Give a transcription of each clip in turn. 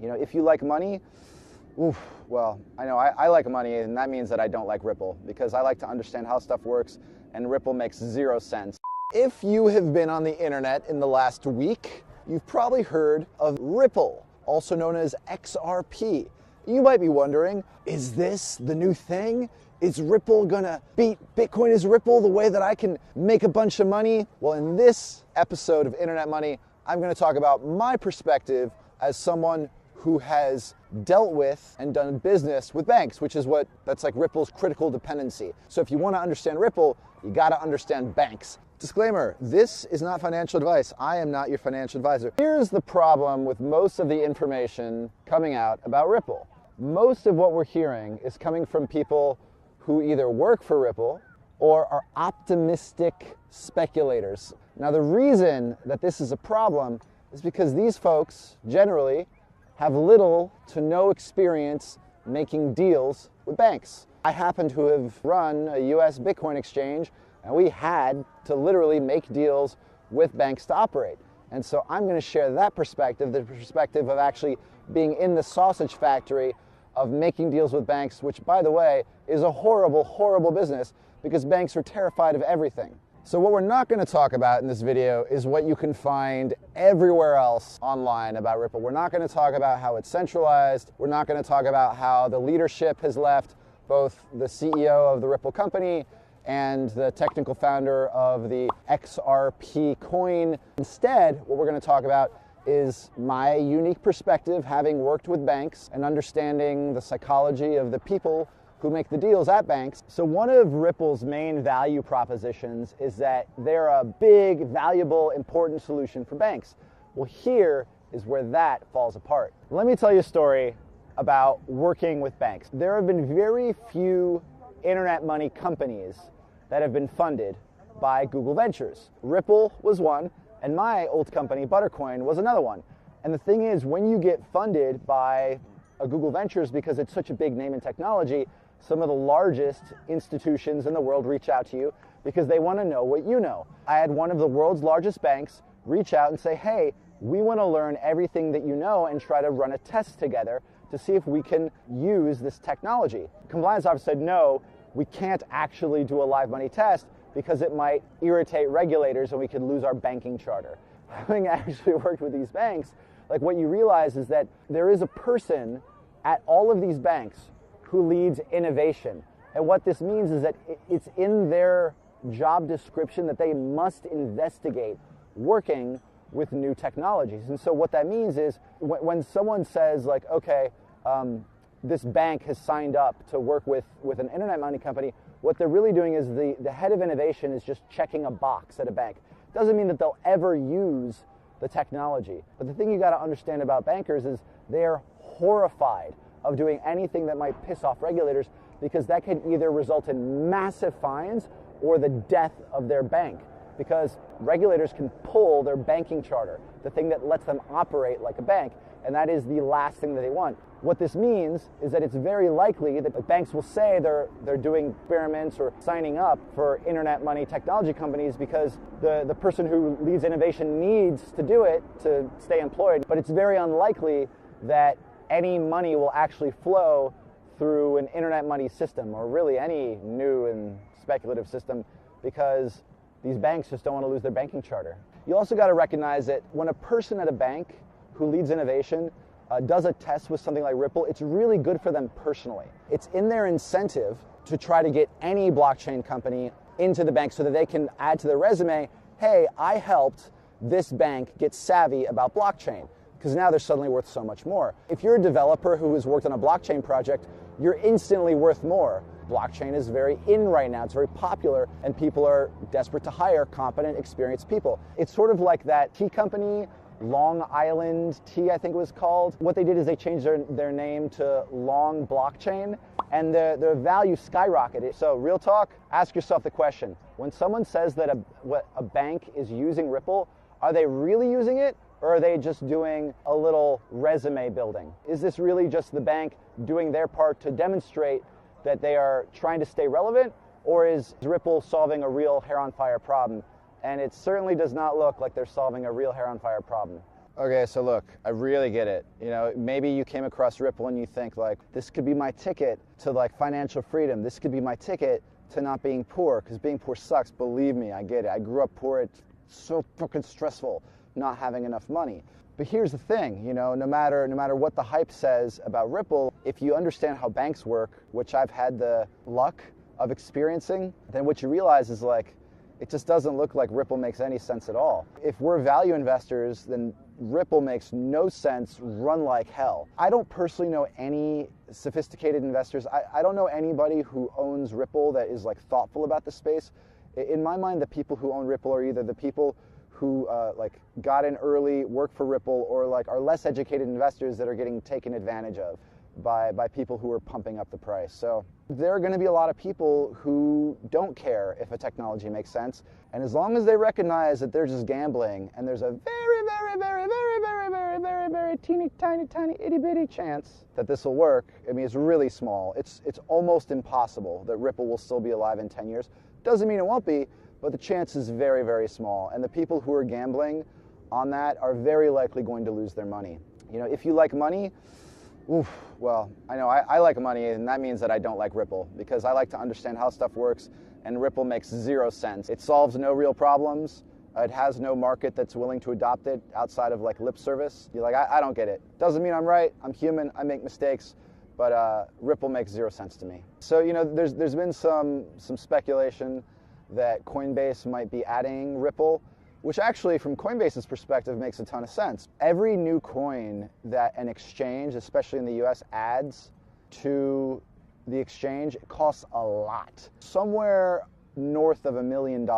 You know, if you like money, oof, well, I know I like money, and that means that I don't like Ripple, because I like to understand how stuff works, and Ripple makes 0 sense. If you have been on the internet in the last week, you've probably heard of Ripple, also known as XRP. You might be wondering, is this the new thing? Is Ripple gonna beat Bitcoin as Ripple the way that I can make a bunch of money? Well, in this episode of Internet Money, I'm gonna talk about my perspective as someone who has dealt with and done business with banks, that's like Ripple's critical dependency. So if you wanna understand Ripple, you gotta understand banks. Disclaimer, this is not financial advice. I am not your financial advisor. Here's the problem with most of the information coming out about Ripple. Most of what we're hearing is coming from people who either work for Ripple or are optimistic speculators. Now, the reason that this is a problem is because these folks generally have little to no experience making deals with banks. I happen to have run a US Bitcoin exchange, and we had to literally make deals with banks to operate. And so I'm going to share that perspective, the perspective of actually being in the sausage factory of making deals with banks, which, by the way, is a horrible, horrible business because banks are terrified of everything. So what we're not going to talk about in this video is what you can find everywhere else online about Ripple. We're not going to talk about how it's centralized. We're not going to talk about how the leadership has left, both the CEO of the Ripple company and the technical founder of the XRP coin. Instead, what we're going to talk about is my unique perspective, having worked with banks and understanding the psychology of the people who make the deals at banks. So one of Ripple's main value propositions is that they're a big, valuable, important solution for banks. Well, here is where that falls apart. Let me tell you a story about working with banks. There have been very few internet money companies that have been funded by Google Ventures. Ripple was one, and my old company, Buttercoin, was another one. And the thing is, when you get funded by a Google Ventures, because it's such a big name in technology, some of the largest institutions in the world reach out to you because they want to know what you know. I had one of the world's largest banks reach out and say, hey, we want to learn everything that you know and try to run a test together to see if we can use this technology. Compliance officer said, no, we can't actually do a live money test because it might irritate regulators and we could lose our banking charter. Having actually worked with these banks, like what you realize is that there is a person at all of these banks who leads innovation. And what this means is that it's in their job description that they must investigate working with new technologies. And so what that means is when someone says like, okay, this bank has signed up to work with an internet money company, what they're really doing is the head of innovation is just checking a box at a bank. Doesn't mean that they'll ever use the technology. But the thing you got to understand about bankers is they're horrified of doing anything that might piss off regulators because that can either result in massive fines or the death of their bank, because regulators can pull their banking charter, the thing that lets them operate like a bank, and that is the last thing that they want. What this means is that it's very likely that banks will say they're doing experiments or signing up for internet money technology companies because the person who leads innovation needs to do it to stay employed, but it's very unlikely that any money will actually flow through an internet money system or really any new and speculative system because these banks just don't want to lose their banking charter. You also got to recognize that when a person at a bank who leads innovation does a test with something like Ripple, it's really good for them personally. It's in their incentive to try to get any blockchain company into the bank so that they can add to their resume, hey, I helped this bank get savvy about blockchain, because now they're suddenly worth so much more. If you're a developer who has worked on a blockchain project, you're instantly worth more. Blockchain is very in right now, it's very popular, and people are desperate to hire competent, experienced people. It's sort of like that tea company, Long Island Tea, I think it was called. What they did is they changed their name to Long Blockchain, and their value skyrocketed. So real talk, ask yourself the question, when someone says that a bank is using Ripple, are they really using it, or are they just doing a little resume building? Is this really just the bank doing their part to demonstrate that they are trying to stay relevant, or is Ripple solving a real hair on fire problem? And it certainly does not look like they're solving a real hair on fire problem. Okay, so look, I really get it. You know, maybe you came across Ripple and you think like, this could be my ticket to like financial freedom. This could be my ticket to not being poor, because being poor sucks. Believe me, I get it. I grew up poor. It's so fucking stressful not having enough money. But here's the thing, you know, no matter what the hype says about Ripple, if you understand how banks work, which I've had the luck of experiencing, then what you realize is like, it just doesn't look like Ripple makes any sense at all. If we're value investors, then Ripple makes no sense, run like hell. I don't personally know any sophisticated investors. I don't know anybody who owns Ripple that is like thoughtful about the space. In my mind, the people who own Ripple are either the people who like got in early, work for Ripple, or like are less educated investors that are getting taken advantage of by people who are pumping up the price. So there are going to be a lot of people who don't care if a technology makes sense, and as long as they recognize that they're just gambling and there's a very teeny tiny itty bitty chance that this will work. I mean, it's really small. It's almost impossible that Ripple will still be alive in 10 years. Doesn't mean it won't be, but the chance is very small, and the people who are gambling on that are very likely going to lose their money. You know, if you like money, oof, well, I know I like money, and that means that I don't like Ripple, because I like to understand how stuff works, and Ripple makes zero sense. It solves no real problems. It has no market that's willing to adopt it outside of like lip service. You're like, I don't get it. Doesn't mean I'm right. I'm human. I make mistakes. But Ripple makes zero sense to me. So, you know, there's been some speculation that Coinbase might be adding Ripple, which actually, from Coinbase's perspective, makes a ton of sense. Every new coin that an exchange, especially in the US, adds to the exchange, it costs a lot. Somewhere north of $1 million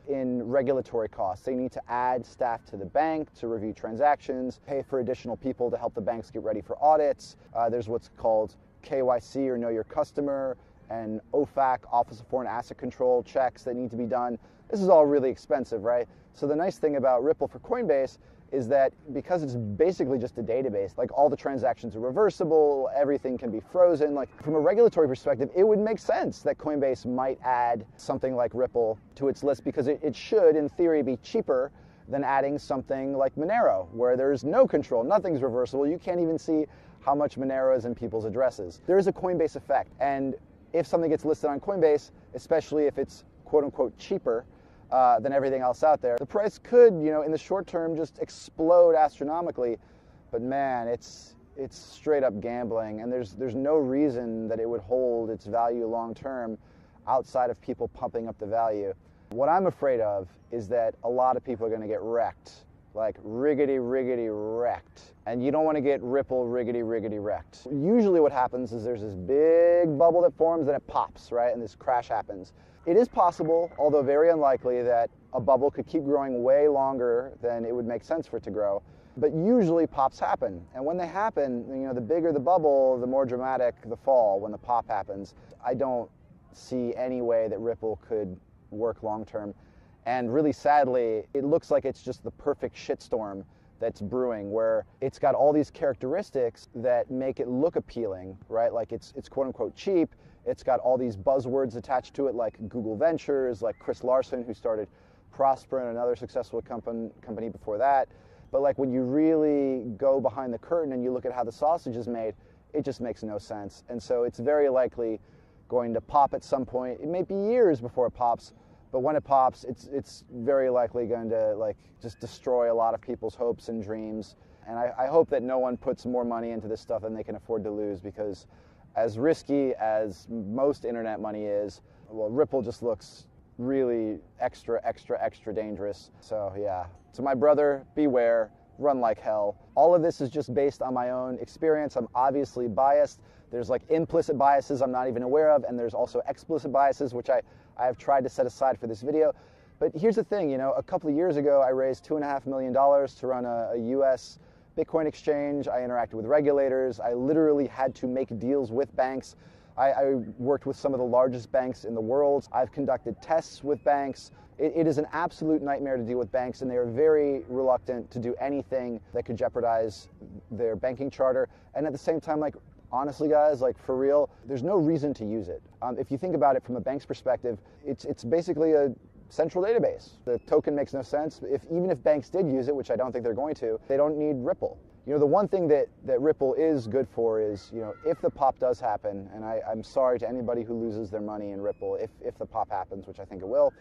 in regulatory costs. They need to add staff to the bank to review transactions, pay for additional people to help the banks get ready for audits. There's what's called KYC, or Know Your Customer, and OFAC, Office of Foreign Asset Control, checks that need to be done. This is all really expensive, right? So the nice thing about Ripple for Coinbase is that because it's basically just a database, like all the transactions are reversible, everything can be frozen. Like from a regulatory perspective, it would make sense that Coinbase might add something like Ripple to its list, because it should, in theory, be cheaper than adding something like Monero, where there's no control, nothing's reversible. You can't even see how much Monero is in people's addresses. There is a Coinbase effect, and if something gets listed on Coinbase, especially if it's quote unquote cheaper than everything else out there, the price could, you know, in the short term just explode astronomically. But man, it's straight up gambling, and there's no reason that it would hold its value long term outside of people pumping up the value. What I'm afraid of is that a lot of people are going to get wrecked, like riggedy wrecked. And you don't want to get Ripple riggedy wrecked. Usually what happens is there's this big bubble that forms and it pops, right? And this crash happens. It is possible, although very unlikely, that a bubble could keep growing way longer than it would make sense for it to grow. But usually pops happen. And when they happen, you know, the bigger the bubble, the more dramatic the fall when the pop happens. I don't see any way that Ripple could work long term. And really sadly, it looks like it's just the perfect shitstorm that's brewing, where it's got all these characteristics that make it look appealing, right? Like it's quote unquote cheap. It's got all these buzzwords attached to it, like Google Ventures, like Chris Larson, who started Prosper and another successful company before that. But like when you really go behind the curtain and you look at how the sausage is made, it just makes no sense. And so it's very likely going to pop at some point. It may be years before it pops, but when it pops, it's very likely going to like just destroy a lot of people's hopes and dreams. And I hope that no one puts more money into this stuff than they can afford to lose, because as risky as most internet money is, well, Ripple just looks really extra dangerous. So yeah, to my brother, beware, run like hell. All of this is just based on my own experience. I'm obviously biased. There's like implicit biases I'm not even aware of, and there's also explicit biases, which I have tried to set aside for this video. But here's the thing, you know, a couple of years ago, I raised $2.5 million to run a US Bitcoin exchange. I interacted with regulators. I literally had to make deals with banks. I worked with some of the largest banks in the world. I've conducted tests with banks. It is an absolute nightmare to deal with banks, and they are very reluctant to do anything that could jeopardize their banking charter. And at the same time, like, honestly, guys, like for real, there's no reason to use it. If you think about it from a bank's perspective, it's basically a central database. The token makes no sense. Even if banks did use it, which I don't think they're going to, they don't need Ripple. You know, the one thing that Ripple is good for is, you know, if the pop does happen, and I'm sorry to anybody who loses their money in Ripple if the pop happens, which I think it will.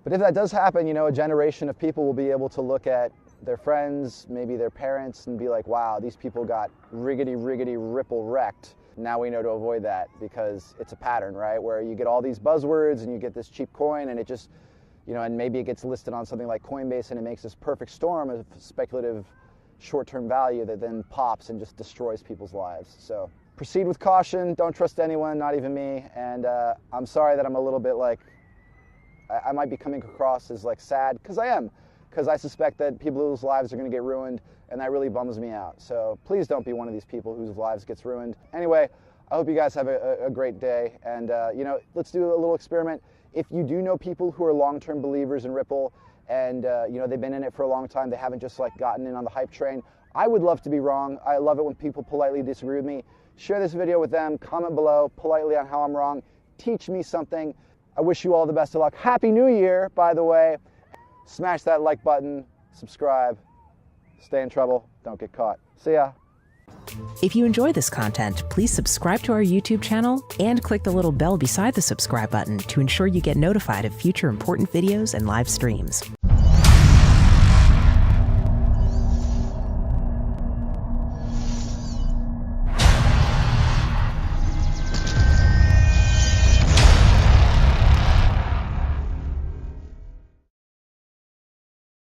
But if that does happen, you know, a generation of people will be able to look at their friends, maybe their parents, and be like, wow, these people got riggedy Ripple wrecked. Now we know to avoid that, because it's a pattern, right? Where you get all these buzzwords and you get this cheap coin, and it just, you know, and maybe it gets listed on something like Coinbase, and it makes this perfect storm of speculative short-term value that then pops and just destroys people's lives. So proceed with caution. Don't trust anyone, not even me. And I'm sorry that I'm a little bit like, I might be coming across as like sad, because I am, because I suspect that people's lives are going to get ruined, and that really bums me out. So please don't be one of these people whose lives gets ruined. Anyway, I hope you guys have a great day, and you know, let's do a little experiment. If you do know people who are long-term believers in Ripple, and you know, they've been in it for a long time, they haven't just like gotten in on the hype train, I would love to be wrong. I love it when people politely disagree with me. Share this video with them, comment below politely on how I'm wrong, teach me something. I wish you all the best of luck. Happy New Year, by the way. Smash that like button, subscribe, stay in trouble, don't get caught. See ya. If you enjoy this content, please subscribe to our YouTube channel and click the little bell beside the subscribe button to ensure you get notified of future important videos and live streams.